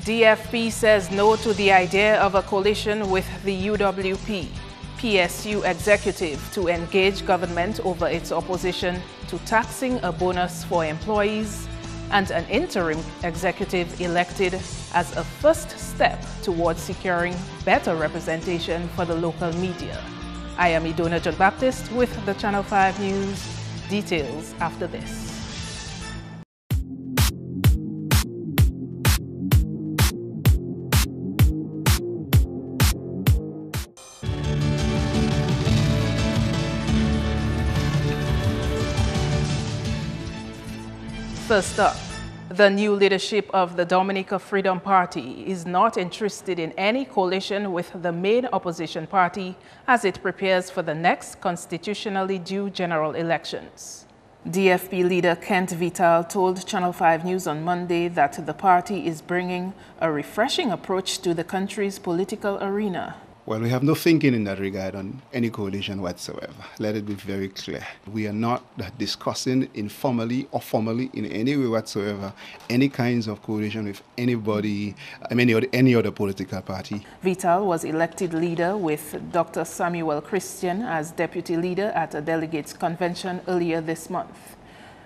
DFP says no to the idea of a coalition with the UWP. PSU executive to engage government over its opposition to taxing a bonus for employees, and an interim executive elected as a first step towards securing better representation for the local media. I am Idona John Baptist with the Channel 5 News. Details after this. First up, the new leadership of the Dominica Freedom Party is not interested in any coalition with the main opposition party as it prepares for the next constitutionally due general elections. DFP leader Kent Vital told Channel 5 News on Monday that the party is bringing a refreshing approach to the country's political arena. Well, we have no thinking in that regard on any coalition whatsoever. Let it be very clear. We are not discussing informally or formally in any way whatsoever any kinds of coalition with anybody, any other political party. Vital was elected leader with Dr. Samuel Christian as deputy leader at a delegates convention earlier this month.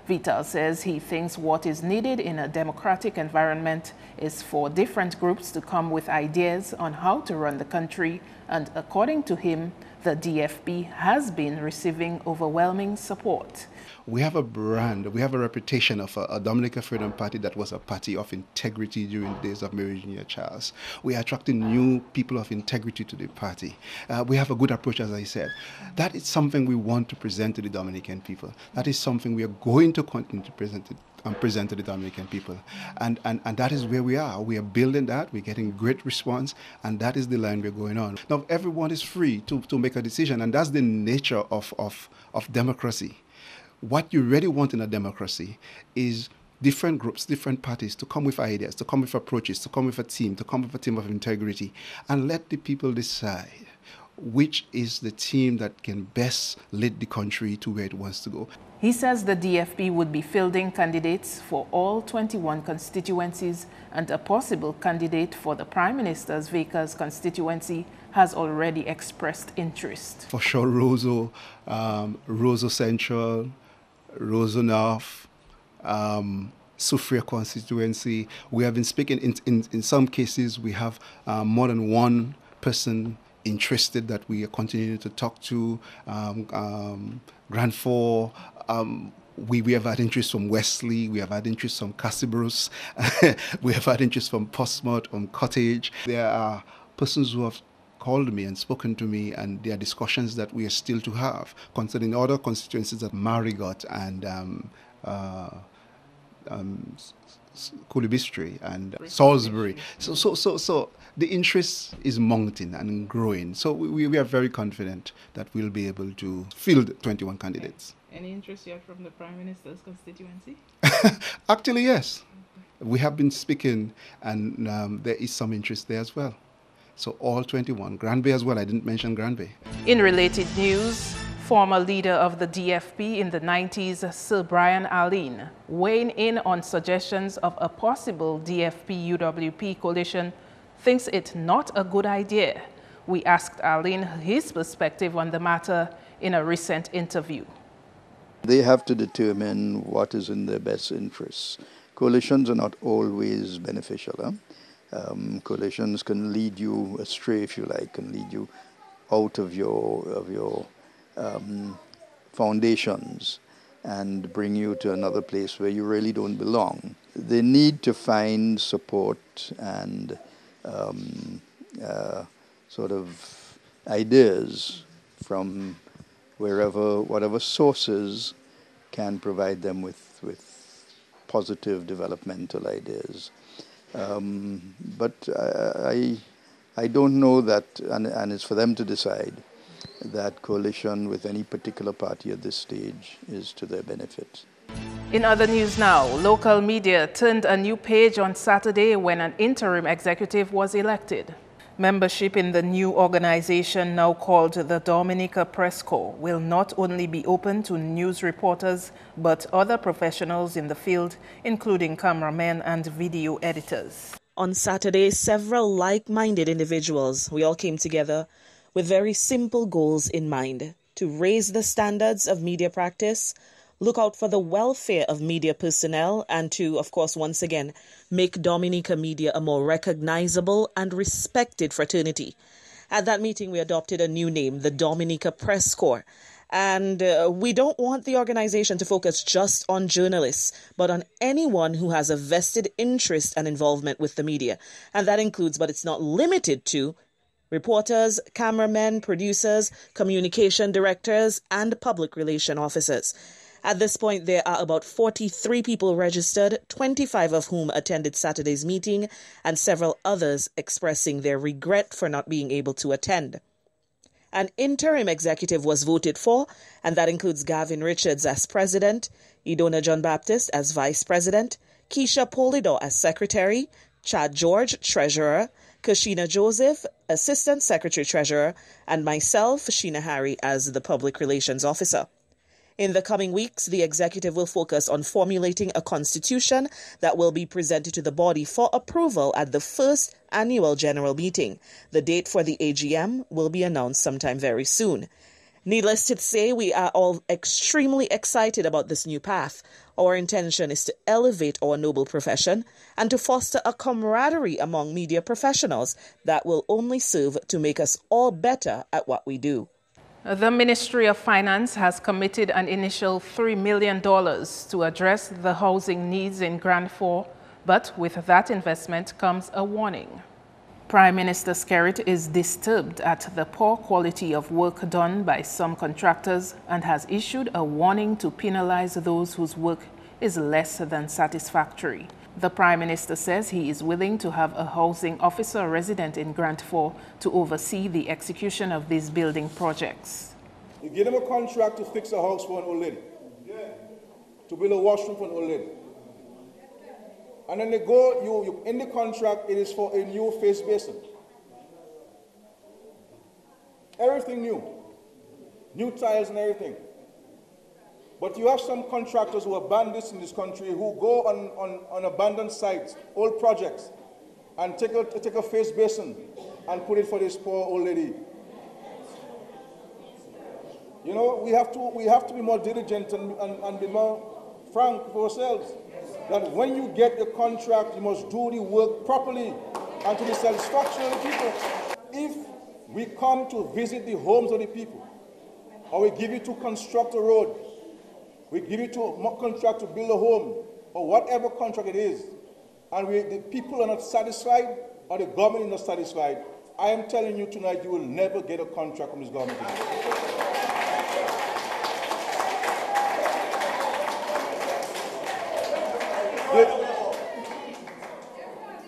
Vital says he thinks what is needed in a democratic environment is for different groups to come with ideas on how to run the country, and according to him, the DFP has been receiving overwhelming support. We have a brand, we have a reputation of a Dominica Freedom Party that was a party of integrity during the days of Mary Junior Charles. We are attracting new people of integrity to the party. We have a good approach, as I said. That is something we want to present to the Dominican people. That is something we are going to continue to present to the Dominican people. And that is where we are. We are building that, we're getting great response, and that is the line we're going on. Now, everyone is free to make a decision, and that's the nature of democracy. What you really want in a democracy is different groups, different parties to come with ideas, to come with approaches, to come with a team of integrity, and let the people decide which is the team that can best lead the country to where it wants to go. He says the DFP would be fielding candidates for all 21 constituencies, and a possible candidate for the Prime Minister's Vickers constituency has already expressed interest. For sure, Roseau Central, Roseau North, Soufriere constituency. We have been speaking, in some cases, we have more than one person interested that we are continuing to talk to. Grand Four, we have had interest from Wesley, we have had interest from Cassibrus, we have had interest from Portsmouth, from Cottage. There are persons who have called me and spoken to me, and there are discussions that we are still to have concerning other constituencies at Marigot and Coolibistry and Salisbury. So the interest is mounting and growing. So we are very confident that we'll be able to field 21 candidates. Any interest yet from the Prime Minister's constituency? Actually, yes. We have been speaking, and there is some interest there as well. So all 21. Granby as well. I didn't mention Granby. In related news, former leader of the DFP in the 90s, Sir Brian Alleyne, weighing in on suggestions of a possible DFP-UWP coalition, thinks it not a good idea. We asked Alleyne his perspective on the matter in a recent interview. They have to determine what is in their best interests. Coalitions are not always beneficial. Coalitions can lead you astray, if you like, can lead you out of your foundations and bring you to another place where you really don't belong. They need to find support and sort of ideas from whatever sources can provide them with positive developmental ideas. But I don't know that, and it's for them to decide, that coalition with any particular party at this stage is to their benefit. In other news now, local media turned a new page on Saturday when an interim executive was elected. Membership in the new organization, now called the Dominica Press Corps, will not only be open to news reporters, but other professionals in the field, including cameramen and video editors. On Saturday, several like-minded individuals, we all came together with very simple goals in mind: to raise the standards of media practice, look out for the welfare of media personnel, and to, of course, once again, make Dominica Media a more recognizable and respected fraternity. At that meeting, we adopted a new name, the Dominica Press Corps. And we don't want the organization to focus just on journalists, but on anyone who has a vested interest and involvement with the media. And that includes, but it's not limited to, reporters, cameramen, producers, communication directors, and public relation officers. At this point, there are about 43 people registered, 25 of whom attended Saturday's meeting, and several others expressing their regret for not being able to attend. An interim executive was voted for, and that includes Gavin Richards as president, Idona John Baptist as vice president, Keisha Polidor as secretary, Chad George, treasurer, Kashina Joseph, assistant secretary treasurer, and myself, Sheena Harry, as the public relations officer. In the coming weeks, the executive will focus on formulating a constitution that will be presented to the body for approval at the first annual general meeting. The date for the AGM will be announced sometime very soon. Needless to say, we are all extremely excited about this new path. Our intention is to elevate our noble profession and to foster a camaraderie among media professionals that will only serve to make us all better at what we do. The Ministry of Finance has committed an initial $3 million to address the housing needs in Grand 4, but with that investment comes a warning. Prime Minister Skerrit is disturbed at the poor quality of work done by some contractors and has issued a warning to penalize those whose work is less than satisfactory. The Prime Minister says he is willing to have a housing officer resident in Grand 4 to oversee the execution of these building projects. You give them a contract to fix a house for an old lady, to build a washroom for an old lady. And then they go, in the contract, it is for a new face basin. Everything new tiles and everything. But you have some contractors who are bandits in this country who go on abandoned sites, old projects, and take a face basin and put it for this poor old lady. You know, we have to be more diligent and be more frank for ourselves. That when you get a contract, you must do the work properly and to the satisfaction of the people. If we come to visit the homes of the people, or we give you to construct a road, we give you to a contract to build a home, or whatever contract it is, and the people are not satisfied, or the government is not satisfied, I am telling you tonight, you will never get a contract from this government.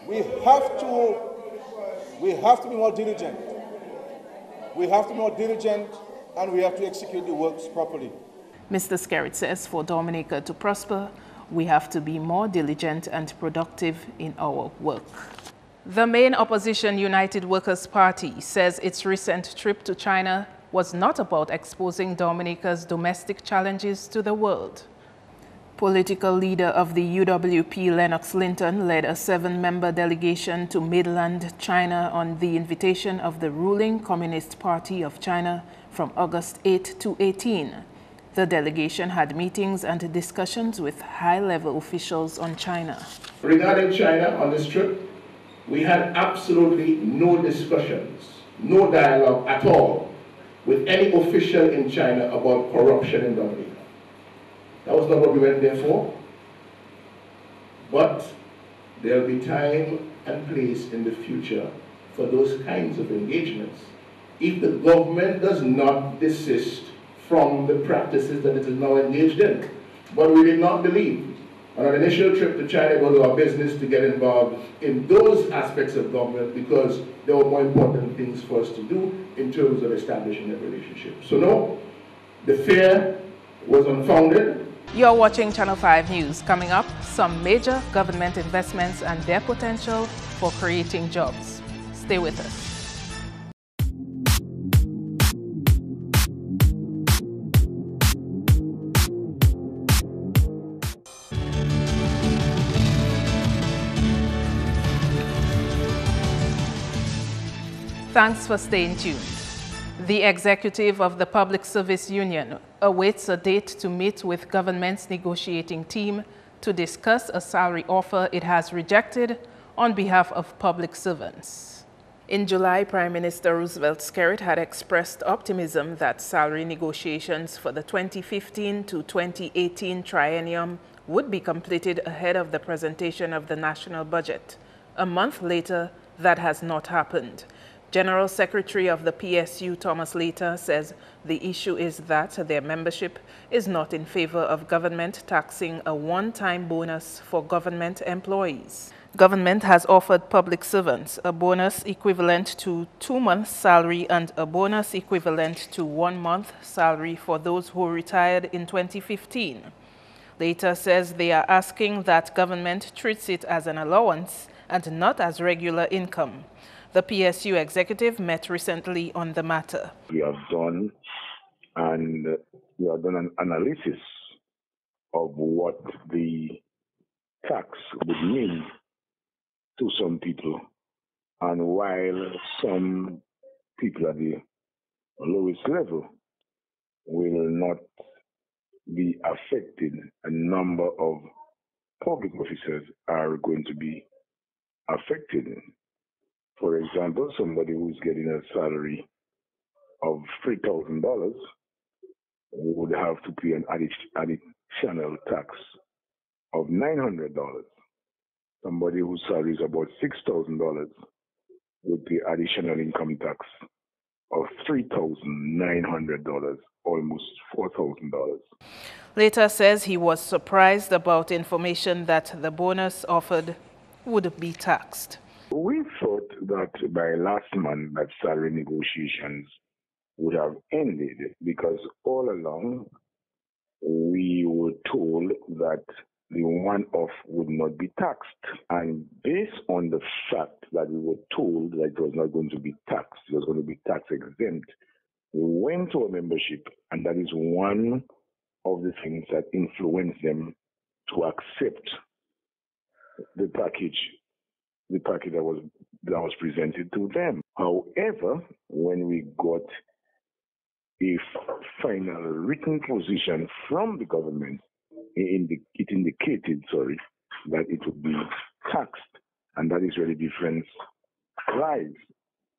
We have to be more diligent. We have to be more diligent, and we have to execute the works properly. Mr. Skerrit says for Dominica to prosper, we have to be more diligent and productive in our work. The main opposition United Workers' Party says its recent trip to China was not about exposing Dominica's domestic challenges to the world. Political leader of the UWP, Lennox Linton, led a 7-member delegation to mainland China on the invitation of the ruling Communist Party of China from August 8 to 18. The delegation had meetings and discussions with high-level officials on China. Regarding China on this trip, we had absolutely no discussions, no dialogue at all with any official in China about corruption in Dominica. That was not what we went there for. But there'll be time and place in the future for those kinds of engagements. If the government does not desist from the practices that it is now engaged in. But we did not believe on our initial trip to China, it was our business to get involved in those aspects of government because there were more important things for us to do in terms of establishing that relationship. So no, the fear was unfounded. You're watching Channel 5 News. Coming up, some major government investments and their potential for creating jobs. Stay with us. Thanks for staying tuned. The executive of the Public Service Union awaits a date to meet with government's negotiating team to discuss a salary offer it has rejected on behalf of public servants. In July, Prime Minister Roosevelt Skerrit had expressed optimism that salary negotiations for the 2015 to 2018 triennium would be completed ahead of the presentation of the national budget. A month later, that has not happened. General Secretary of the PSU, Thomas Later, says the issue is that their membership is not in favor of government taxing a one-time bonus for government employees. Government has offered public servants a bonus equivalent to 2 months' salary and a bonus equivalent to 1 month's salary for those who retired in 2015. Later says they are asking that government treats it as an allowance and not as regular income. The PSU executive met recently on the matter. We have done an analysis of what the tax would mean to some people, and while some people at the lowest level will not be affected, a number of public officers are going to be affected. For example, somebody who's getting a salary of $3,000 would have to pay an additional tax of $900. Somebody whose salary is about $6,000 would pay additional income tax of $3,900, almost $4,000. Later says he was surprised about information that the bonus offered would be taxed. We thought that by last month that salary negotiations would have ended, because all along we were told that the one-off would not be taxed. And based on the fact that we were told that it was not going to be taxed, it was going to be tax exempt, we went to a membership, and that is one of the things that influenced them to accept the package that was presented to them. However, when we got a final written position from the government, it indicated, that it would be taxed, and that is where the difference lies.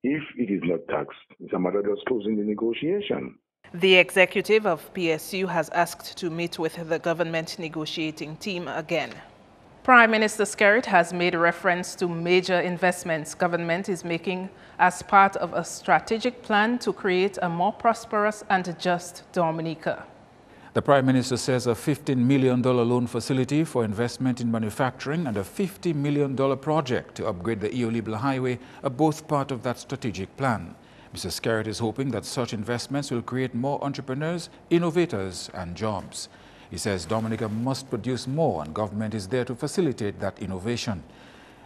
If it is not taxed, it's a matter of closing the negotiation. The executive of PSU has asked to meet with the government negotiating team again. Prime Minister Skerrit has made reference to major investments government is making as part of a strategic plan to create a more prosperous and just Dominica. The Prime Minister says a $15 million loan facility for investment in manufacturing and a $50 million project to upgrade the Eolibel Highway are both part of that strategic plan. Mr. Skerrit is hoping that such investments will create more entrepreneurs, innovators and jobs. He says Dominica must produce more and government is there to facilitate that innovation.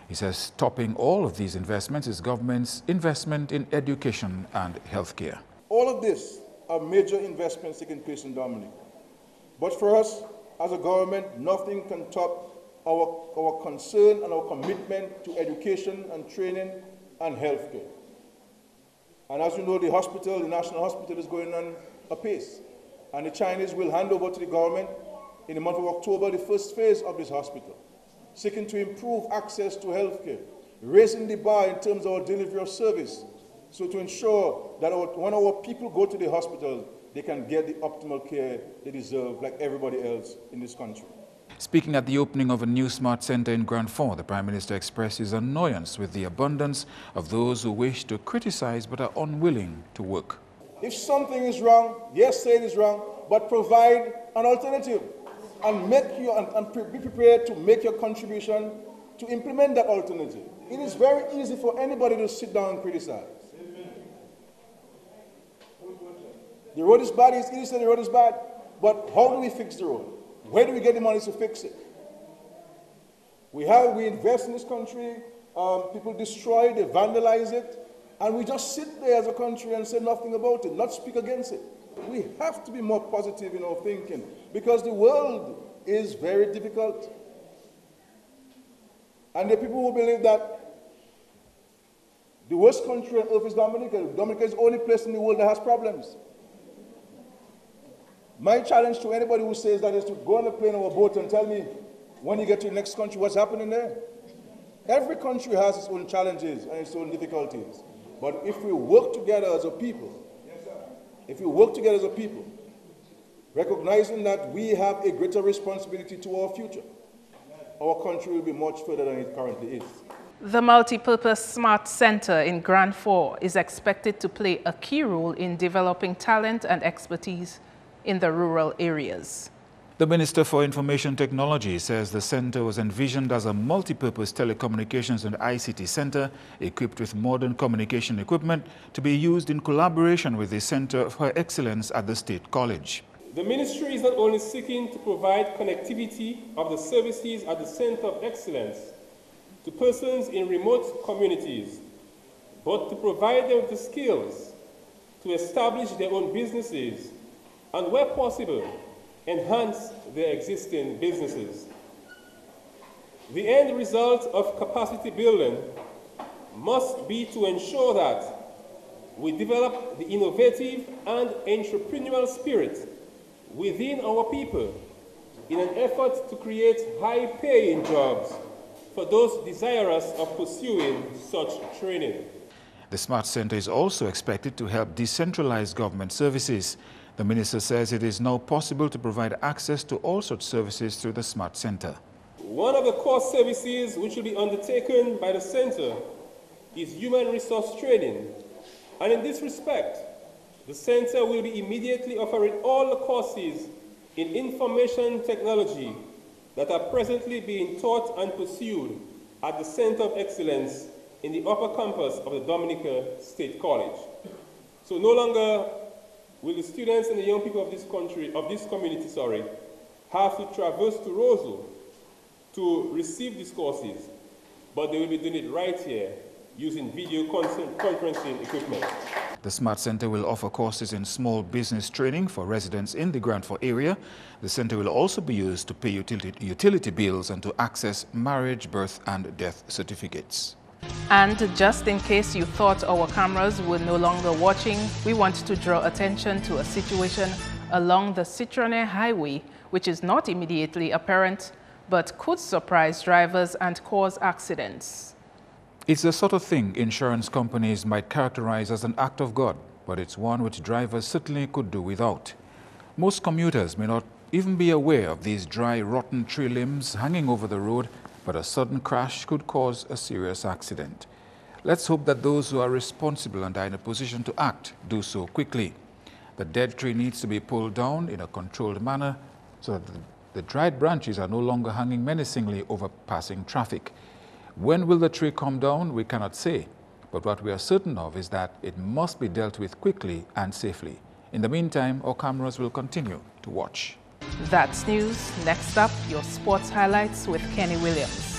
He says topping all of these investments is government's investment in education and healthcare. All of this are major investments taking place in Dominica. But for us, as a government, nothing can top our concern and our commitment to education and training and healthcare. And as you know, the National Hospital is going on apace. And the Chinese will hand over to the government in the month of October the first phase of this hospital, seeking to improve access to healthcare, raising the bar in terms of our delivery of service, so to ensure that when our people go to the hospital, they can get the optimal care they deserve like everybody else in this country. Speaking at the opening of a new smart center in Grand Fort, the Prime Minister expressed his annoyance with the abundance of those who wish to criticize but are unwilling to work. If something is wrong, yes, say it is wrong, but provide an alternative and be prepared to make your contribution to implement that alternative. It is very easy for anybody to sit down and criticize. The road is bad, it's easy to say the road is bad, but how do we fix the road? Where do we get the money to fix it? We invest in this country, people destroy it, they vandalize it, and we just sit there as a country and say nothing about it, not speak against it. We have to be more positive in our thinking because the world is very difficult. And there are people who believe that The worst country on earth is Dominica. Dominica is the only place in the world that has problems. My challenge to anybody who says that is to go on a plane or a boat and tell me when you get to the next country what's happening there. Every country has its own challenges and its own difficulties. But if we work together as a people, recognizing that we have a greater responsibility to our future, our country will be much further than it currently is. The multi-purpose Smart Center in Grand 4 is expected to play a key role in developing talent and expertise in the rural areas. The Minister for Information Technology says the center was envisioned as a multi-purpose telecommunications and ICT center equipped with modern communication equipment to be used in collaboration with the Center for Excellence at the State College. The ministry is not only seeking to provide connectivity of the services at the Center of Excellence to persons in remote communities, but to provide them with the skills to establish their own businesses and, where possible, enhance their existing businesses. The end result of capacity building must be to ensure that we develop the innovative and entrepreneurial spirit within our people in an effort to create high-paying jobs for those desirous of pursuing such training. The Smart Center is also expected to help decentralize government services. The minister says it is now possible to provide access to all such services through the Smart Center. One of the core services which will be undertaken by the center is human resource training. And in this respect, the center will be immediately offering all the courses in information technology that are presently being taught and pursued at the Center of Excellence in the upper campus of the Dominica State College. So no longer will the students and the young people of this community, have to traverse to Rosal to receive these courses, but they will be doing it right here using video conferencing equipment. The Smart Center will offer courses in small business training for residents in the Grand 4 area. The center will also be used to pay utility bills and to access marriage, birth and death certificates. And just in case you thought our cameras were no longer watching, we want to draw attention to a situation along the Citroën Highway, which is not immediately apparent, but could surprise drivers and cause accidents. It's the sort of thing insurance companies might characterize as an act of God, but it's one which drivers certainly could do without. Most commuters may not even be aware of these dry, rotten tree limbs hanging over the road, but a sudden crash could cause a serious accident. Let's hope that those who are responsible and are in a position to act do so quickly. The dead tree needs to be pulled down in a controlled manner so that the dried branches are no longer hanging menacingly over passing traffic. When will the tree come down? We cannot say, but what we are certain of is that it must be dealt with quickly and safely. In the meantime, our cameras will continue to watch. That's news. Next up, your sports highlights with Kenny Williams.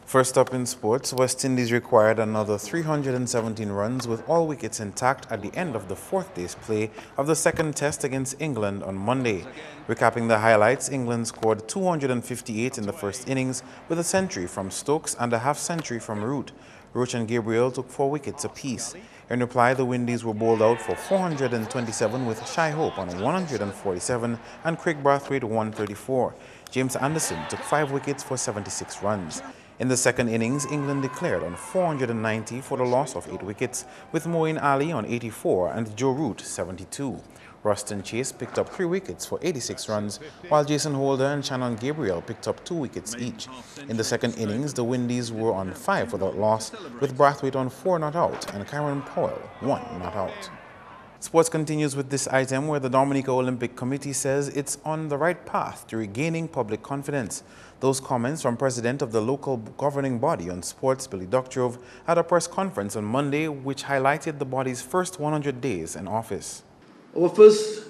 First up in sports, West Indies required another 317 runs with all wickets intact at the end of the fourth day's play of the second test against England on Monday. Recapping the highlights, England scored 258 in the first innings with a century from Stokes and a half-century from Root. Roach and Gabriel took 4 wickets apiece. In reply, the Windies were bowled out for 427 with Shy Hope on 147 and Craig Brathwaite 134. James Anderson took 5 wickets for 76 runs. In the second innings, England declared on 490 for the loss of 8 wickets, with Moeen Ali on 84 and Joe Root 72. Ruston Chase picked up 3 wickets for 86 runs, while Jason Holder and Shannon Gabriel picked up 2 wickets each. In the second innings, the Windies were on 5 without loss, with Brathwaite on 4 not out and Kyron Powell 1 not out. Sports continues with this item where the Dominica Olympic Committee says it's on the right path to regaining public confidence. Those comments from President of the local governing body on sports, Billy Doctrove, at a press conference on Monday, which highlighted the body's first 100 days in office. Our first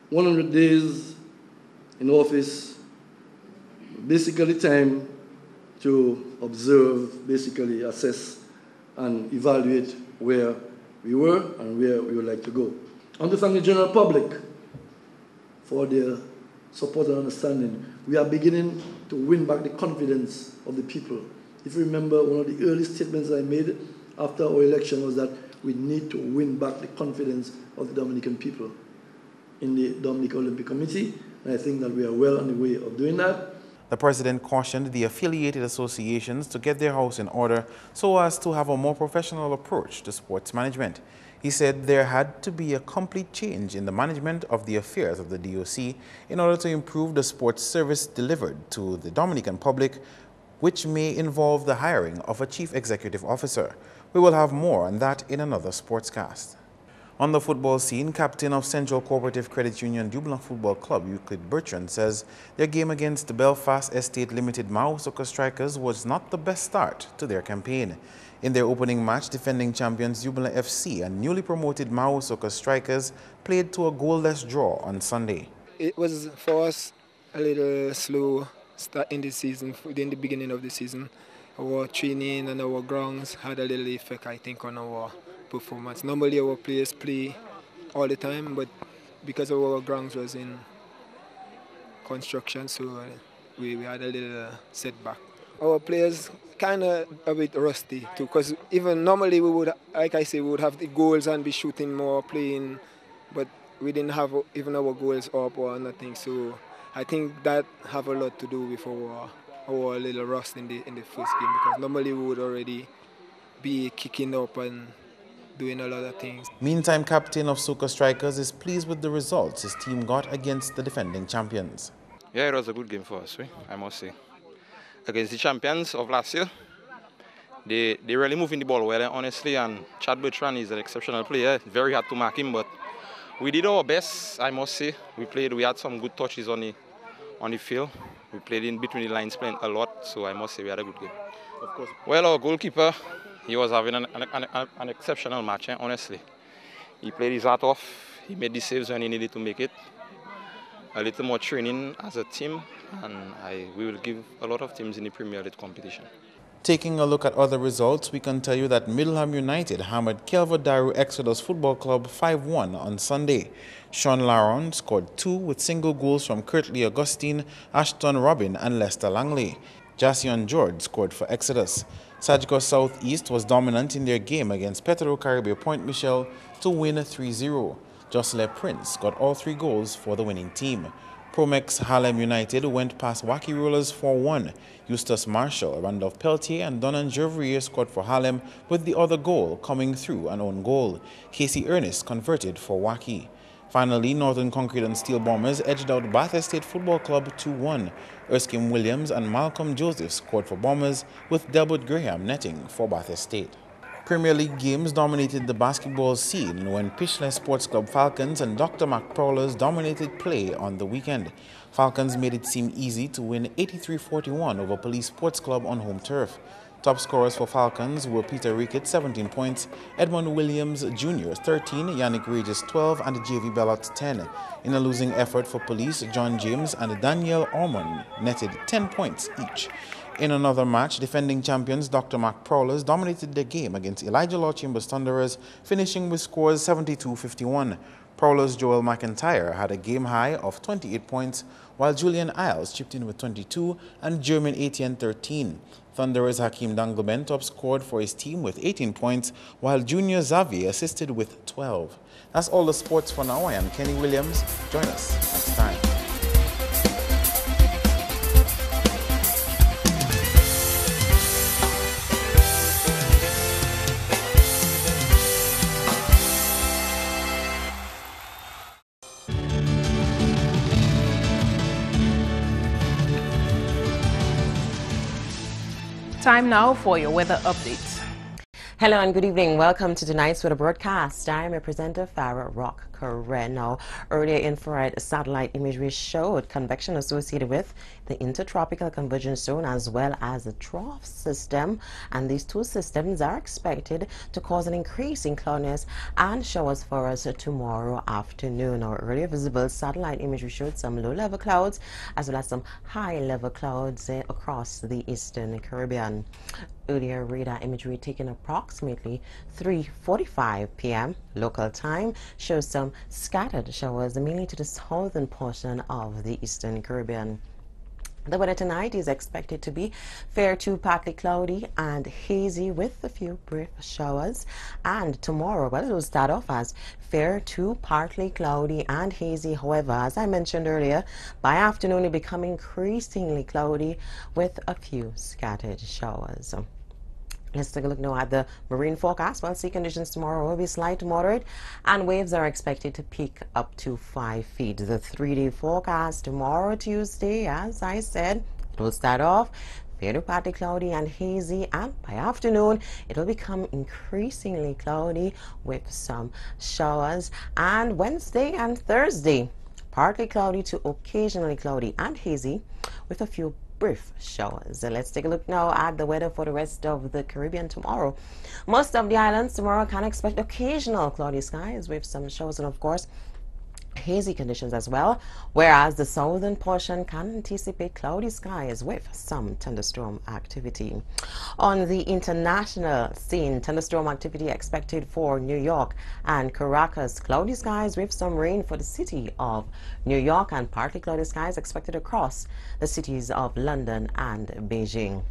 100 days in office, basically time to observe, basically assess and evaluate where we were and where we would like to go. I want to thank the general public for their support and understanding. We are beginning to win back the confidence of the people. If you remember, one of the early statements I made after our election was that we need to win back the confidence of the Dominican people in the Dominican Olympic Committee, and I think that we are well on the way of doing that. The president cautioned the affiliated associations to get their house in order so as to have a more professional approach to sports management. He said there had to be a complete change in the management of the affairs of the DOC in order to improve the sports service delivered to the Dominican public, which may involve the hiring of a chief executive officer. We will have more on that in another sportscast. On the football scene, captain of Central Cooperative Credit Union Dublin Football Club, Euclid Bertrand, says their game against the Belfast Estate Limited Mao Soccer Strikers was not the best start to their campaign. In their opening match, defending champions Dublin FC and newly promoted Mao Soccer Strikers played to a goalless draw on Sunday. It was, for us, a little slow start in the season, in the beginning of the season. Our training and our grounds had a little effect, I think, on our performance. Normally our players play all the time, but because our grounds was in construction, so we had a little setback. Our players kind of a bit rusty too, because even normally we would, like I say, we would have the goals and be shooting more, playing, but we didn't have even our goals up or nothing. So I think that have a lot to do with our little rust in the first game, because normally we would already be kicking up and doing a lot of things. Meantime, captain of Soccer Strikers is pleased with the results his team got against the defending champions. Yeah, it was a good game for us, I must say. Against the champions of last year, they really moving the ball well, honestly, and Chad Bertrand is an exceptional player. Very hard to mark him, but we did our best, I must say. We had some good touches on the field. We played in between the lines, playing a lot, so I must say we had a good game. Of course. Well, our goalkeeper, he was having an exceptional match, honestly. He played his heart off. He made the saves when he needed to make it. A little more training as a team, and we will give a lot of teams in the Premier League competition. Taking a look at other results, we can tell you that Middleham United hammered Kelvedare Exodus Football Club 5-1 on Sunday. Sean Laron scored 2 with single goals from Kirtley Augustine, Ashton Robin and Lester Langley. Jasion George scored for Exodus. Sagicor South East was dominant in their game against Petro Caribe Point Michel to win 3-0. Jocelyn Prince got all 3 goals for the winning team. Promex Harlem United went past Wacky Rollers 4-1. Eustace Marshall, Randolph Peltier and Donan Jevrier scored for Harlem, with the other goal coming through an own goal. Casey Ernest converted for Wacky. Finally, Northern Concrete and Steel Bombers edged out Bath Estate Football Club 2-1. Erskine Williams and Malcolm Joseph scored for Bombers, with Delbert Graham netting for Bath Estate. Premier League games dominated the basketball scene when Pishley Sports Club Falcons and Dr. Mac Prowlers dominated play on the weekend. Falcons made it seem easy to win 83-41 over Police Sports Club on home turf. Top scorers for Falcons were Peter Rickett, 17 points, Edmund Williams Jr., 13, Yannick Regis, 12, and JV Bellot, 10. In a losing effort for Police, John James and Daniel Ormond netted 10 points each. In another match, defending champions Dr. Mac Prowlers dominated their game against Elijah Law Chambers Thunderers, finishing with scores 72-51. Prowlers' Joel McIntyre had a game high of 28 points, while Julian Isles chipped in with 22 and Jermaine Etienne 13. Thunderers' Hakeem Dangleben top scored for his team with 18 points, while Junior Xavier assisted with 12. That's all the sports for now. I am Kenny Williams. Join us next time. Time now for your weather update. Hello and good evening. Welcome to tonight's weather broadcast. I'm your presenter, Farah Rock. correct. Now, earlier infrared satellite imagery showed convection associated with the intertropical convergence zone as well as the trough system, and these two systems are expected to cause an increase in cloudiness and showers for us tomorrow afternoon. Our earlier visible satellite imagery showed some low-level clouds as well as some high-level clouds across the eastern Caribbean. Earlier radar imagery taken approximately 3:45 p.m. local time shows some scattered showers mainly to the southern portion of the eastern Caribbean. The weather tonight is expected to be fair to partly cloudy and hazy with a few brief showers. And tomorrow, well, it will start off as fair to partly cloudy and hazy. However, as I mentioned earlier, by afternoon it will become increasingly cloudy with a few scattered showers. Let's take a look now at the marine forecast. Well, sea conditions tomorrow will be slight to moderate, and waves are expected to peak up to 5 feet. The 3-day forecast tomorrow, Tuesday, as I said, it will start off fair to partly cloudy and hazy, and by afternoon it will become increasingly cloudy with some showers. And Wednesday and Thursday, partly cloudy to occasionally cloudy and hazy with a few brief showers. Let's take a look now at the weather for the rest of the Caribbean tomorrow. Most of the islands tomorrow can expect occasional cloudy skies with some showers and of course hazy conditions as well, whereas the southern portion can anticipate cloudy skies with some thunderstorm activity. On the international scene, thunderstorm activity expected for New York and Caracas. Cloudy skies with some rain for the city of New York and partly cloudy skies expected across the cities of London and Beijing.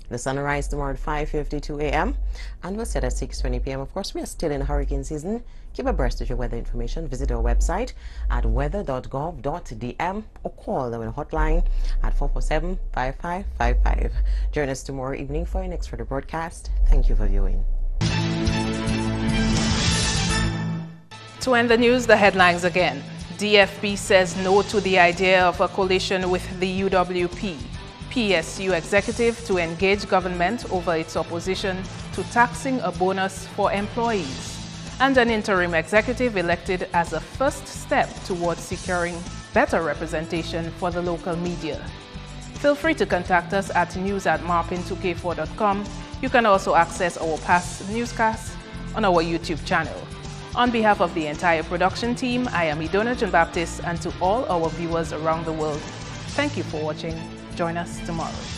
The sun will rise tomorrow at 5:52 a.m. and will set at 6:20 p.m. Of course, we are still in hurricane season. Keep abreast of your weather information. Visit our website at weather.gov.dm or call the hotline at 447-5555. Join us tomorrow evening for your next further broadcast. Thank you for viewing. To end the news, the headlines again. DFP says no to the idea of a coalition with the UWP. PSU executive to engage government over its opposition to taxing a bonus for employees. And an interim executive elected as a first step towards securing better representation for the local media. Feel free to contact us at news@marpin2k4.com. You can also access our past newscasts on our YouTube channel. On behalf of the entire production team, I am Idona John-Baptist, and to all our viewers around the world, thank you for watching. Join us tomorrow.